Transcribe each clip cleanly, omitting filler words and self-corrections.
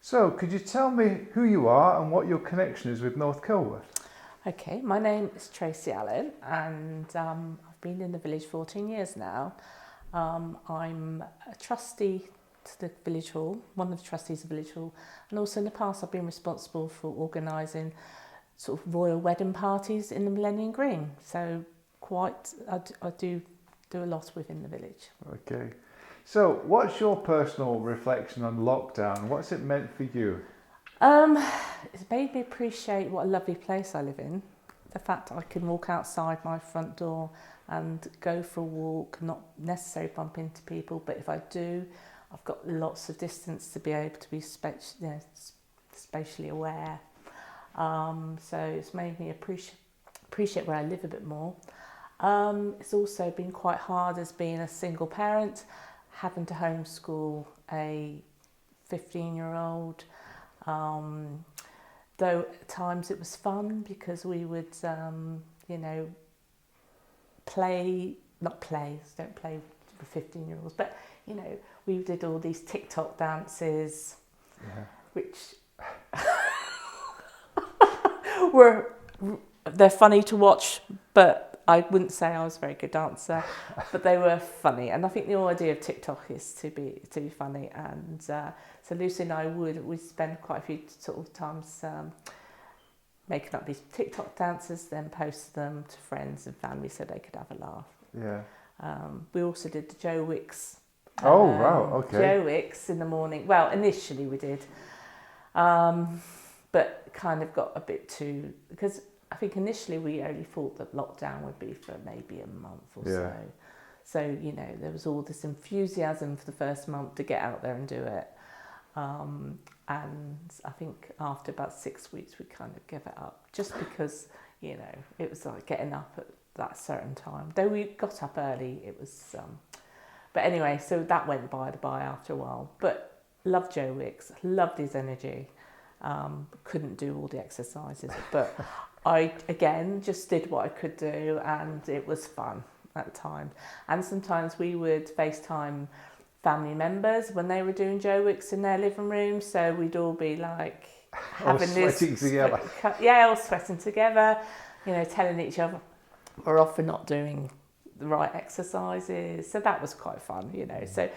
So, could you tell me who you are and what your connection is with North Kilworth? Okay, my name is Tracy Allen, and I've been in the village 14 years now. I'm a trustee to the village hall, one of the trustees of the village hall, and also in the past I've been responsible for organising sort of royal wedding parties in the Millennium Green. So I do a lot within the village. Okay. So, what's your personal reflection on lockdown? What's it meant for you? It's made me appreciate what a lovely place I live in. The fact that I can walk outside my front door and go for a walk, not necessarily bump into people, but if I do, I've got lots of distance to be able to be spatially aware. So it's made me appreciate where I live a bit more. It's also been quite hard as being a single parent, having to homeschool a 15-year-old. Though at times it was fun because we would, don't play with 15-year-olds, but, we did all these TikTok dances, which they're funny to watch, but I wouldn't say I was a very good dancer, but they were funny. And I think the whole idea of TikTok is to be funny. And so Lucy and I we'd spend quite a few sort of times making up these TikTok dances, then post them to friends and family so they could have a laugh. Yeah. We also did the Joe Wicks. Oh, wow, okay. Joe Wicks in the morning. Well, initially we did, but kind of got a bit too, because I think initially we only thought that lockdown would be for maybe a month or so. So, there was all this enthusiasm for the first month to get out there and do it. And I think after about 6 weeks, we kind of gave it up just because, it was like getting up at that certain time. Though we got up early, it was, but anyway, so that went by after a while. But loved Joe Wicks, loved his energy. Couldn't do all the exercises, but I, again, just did what I could do, and it was fun at the time. And sometimes we would FaceTime family members when they were doing Joe Wicks in their living room, so we'd all be like having sweating together. All sweating together, telling each other we're off for not doing the right exercises. So that was quite fun, So,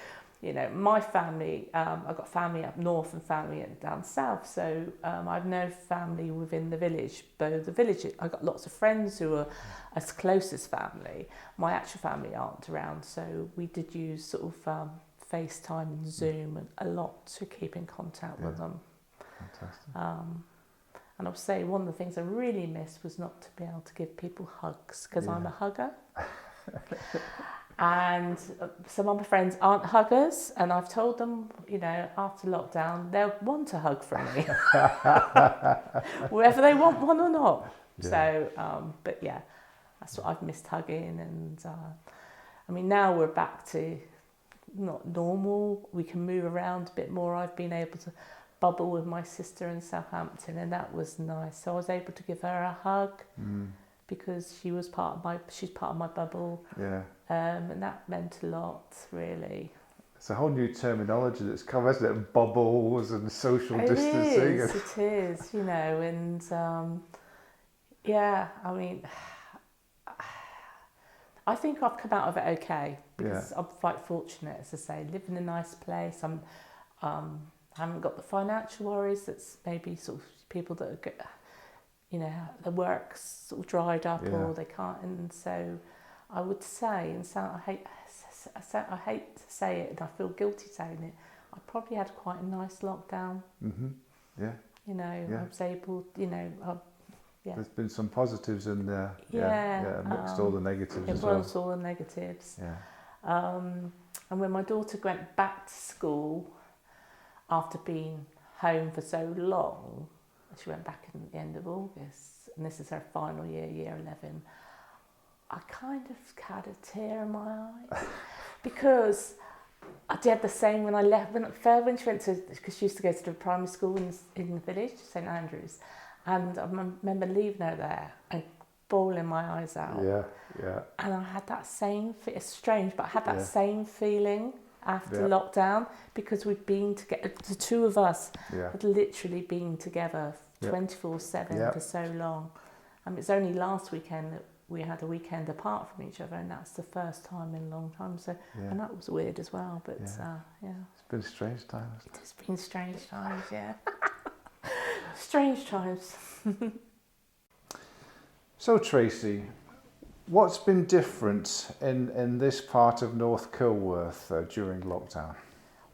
my family, I've got family up north and family down south. So I've no family within the village. Though the village, I've got lots of friends who are as close as family. My actual family aren't around. So we did use sort of FaceTime and Zoom and a lot to keep in contact with them. Fantastic. And I'll say one of the things I really missed was not to be able to give people hugs, because I'm a hugger. And some of my friends aren't huggers, and I've told them, after lockdown, they'll want a hug from me, whether they want one or not. Yeah. So, but yeah, that's what I've missed, hugging. And now we're back to not normal. We can move around a bit more. I've been able to bubble with my sister in Southampton, and that was nice. So I was able to give her a hug. Because she's part of my bubble. Yeah. And that meant a lot, really. It's a whole new terminology that's come, isn't it? Bubbles and social distancing. It is, and I think I've come out of it okay, because I'm quite fortunate, as I say, live in a nice place. I haven't got the financial worries that's maybe sort of people that are the work's sort of dried up or they can't, and so I would say, and so I hate to say it, and I feel guilty saying it, I probably had quite a nice lockdown. Yeah. I was able, There's been some positives in there. Amongst all the negatives as well. Amongst all the negatives. Yeah. And when my daughter went back to school after being home for so long, she went back at the end of August, and this is her final year, year 11. I kind of had a tear in my eye because I did the same when I left. When she went to, because she used to go to the primary school in the village, St Andrews, and I remember leaving her there and bawling my eyes out. Yeah. And I had that same, it's strange, but I had that same feeling. after lockdown, because we'd been together, the two of us had literally been together 24/7 for so long. It's only last weekend that we had a weekend apart from each other, and that's the first time in a long time. So, and that was weird as well. But it's been strange times. It has been strange times, yeah. Strange times. So Tracy, what's been different in this part of North Kilworth during lockdown?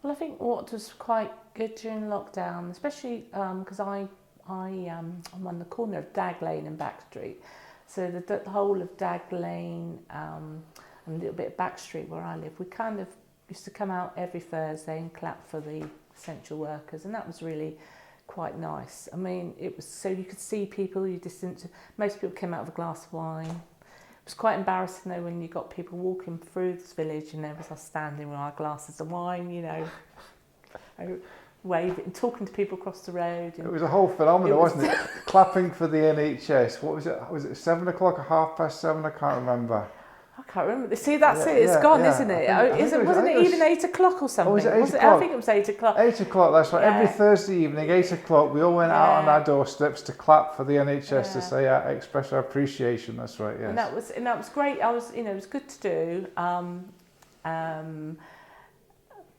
Well, I think what was quite good during lockdown, especially because I'm on the corner of Dag Lane and Back Street. So the whole of Dag Lane and a little bit of Back Street where I live, we kind of used to come out every Thursday and clap for the essential workers, and that was really quite nice. I mean, it was so you could see people, most people came out with a glass of wine. It was quite embarrassing though when you got people walking through this village and there was us standing with our glasses of wine, you know, waving, talking to people across the road. It was a whole phenomenon, wasn't it? Clapping for the NHS. What was it? Was it 7 o'clock or 7:30? I can't remember. I can't remember. See, that's it. It's gone, isn't it? Wasn't it even 8 o'clock or something? Oh, was it 8 o'clock? I think it was 8 o'clock. 8 o'clock, that's right. Every Thursday evening, 8 o'clock, we all went out on our doorsteps to clap for the NHS to say, express our appreciation. That's right, yes. And that was great. It was good to do.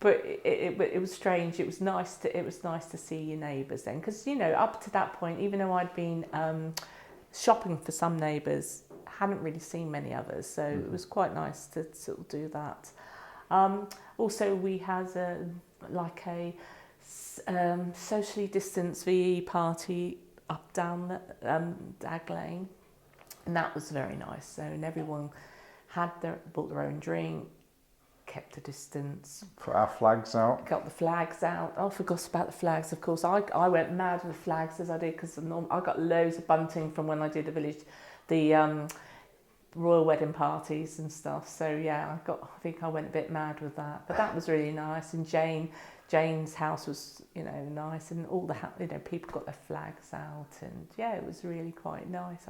But it was strange. It was nice to see your neighbours then, because up to that point, even though I'd been shopping for some neighbours, hadn't really seen many others, so it was quite nice to sort of do that. Also, we had a socially distanced VE party up down Dag Lane, and that was very nice. So, and everyone bought their own drink, kept a distance. Put our flags out. Got the flags out. Oh, I forgot about the flags, of course. I went mad with the flags as I did, because I got loads of bunting from when I did the royal wedding parties and stuff. So yeah, I think I went a bit mad with that. But that was really nice. And Jane's house was, nice, and all the people got their flags out, and yeah, it was really quite nice.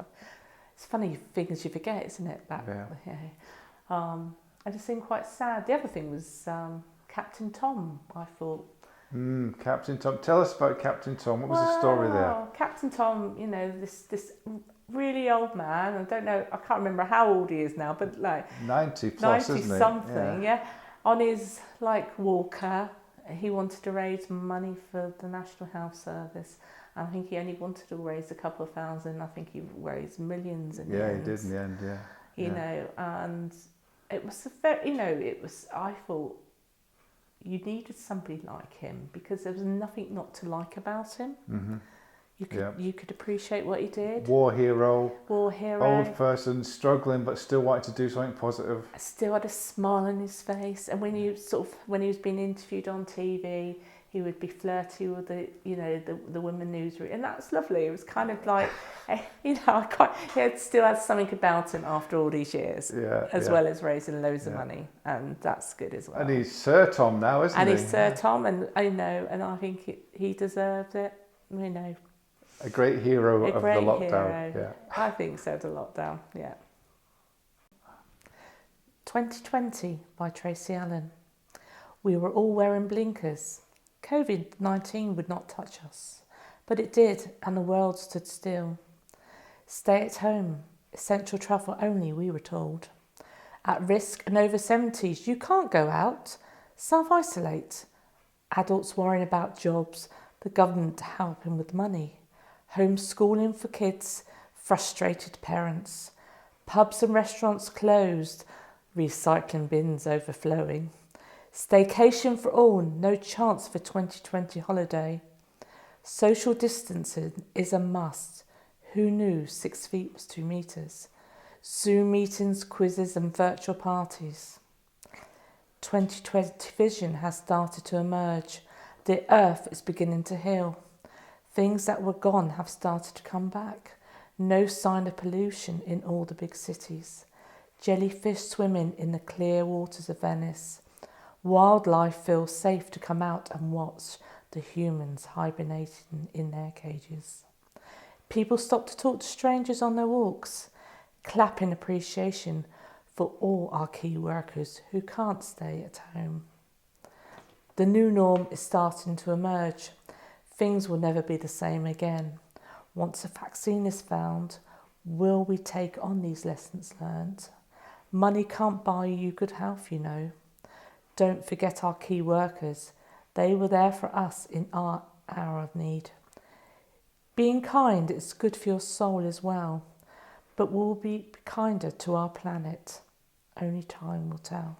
It's funny things you forget, isn't it? I just seemed quite sad. The other thing was Captain Tom, I thought. Captain Tom. Tell us about Captain Tom. What was the story there? Captain Tom, this really old man. I don't know, I can't remember how old he is now, but like 90 plus, 90 isn't he? Something, yeah. On his walker, he wanted to raise money for the National Health Service. I think he only wanted to raise a couple of thousand. I think he raised millions in the end. Yeah, he did in the end, yeah. And it was I thought you needed somebody like him, because there was nothing not to like about him. Mm-hmm. You could appreciate what he did. War hero. Old person, struggling but still wanting to do something positive. Still had a smile on his face, and when he was being interviewed on TV, he would be flirty with the women newsroom, and that's lovely. It was kind of like, he still had something about him after all these years, well as raising loads of money, and that's good as well. And he's Sir Tom now, isn't he? And he's Sir Tom, and I think he deserved it. A great hero of the lockdown. Hero. Yeah. I think so, the lockdown, yeah. 2020 by Tracy Allen. We were all wearing blinkers. COVID-19 would not touch us, but it did, and the world stood still. Stay at home, essential travel only, we were told. At risk and over 70s, you can't go out. Self-isolate. Adults worrying about jobs, the government helping with money. Homeschooling for kids, frustrated parents. Pubs and restaurants closed, recycling bins overflowing. Staycation for all, no chance for 2020 holiday. Social distancing is a must. Who knew 6 feet was 2 meters? Zoom meetings, quizzes and virtual parties. 2020 vision has started to emerge. The earth is beginning to heal. Things that were gone have started to come back. No sign of pollution in all the big cities. Jellyfish swimming in the clear waters of Venice. Wildlife feels safe to come out and watch the humans hibernating in their cages. People stop to talk to strangers on their walks, clapping appreciation for all our key workers who can't stay at home. The new norm is starting to emerge. Things will never be the same again. Once a vaccine is found, will we take on these lessons learned? Money can't buy you good health, you know. Don't forget our key workers. They were there for us in our hour of need. Being kind is good for your soul as well, but will we be kinder to our planet? Only time will tell.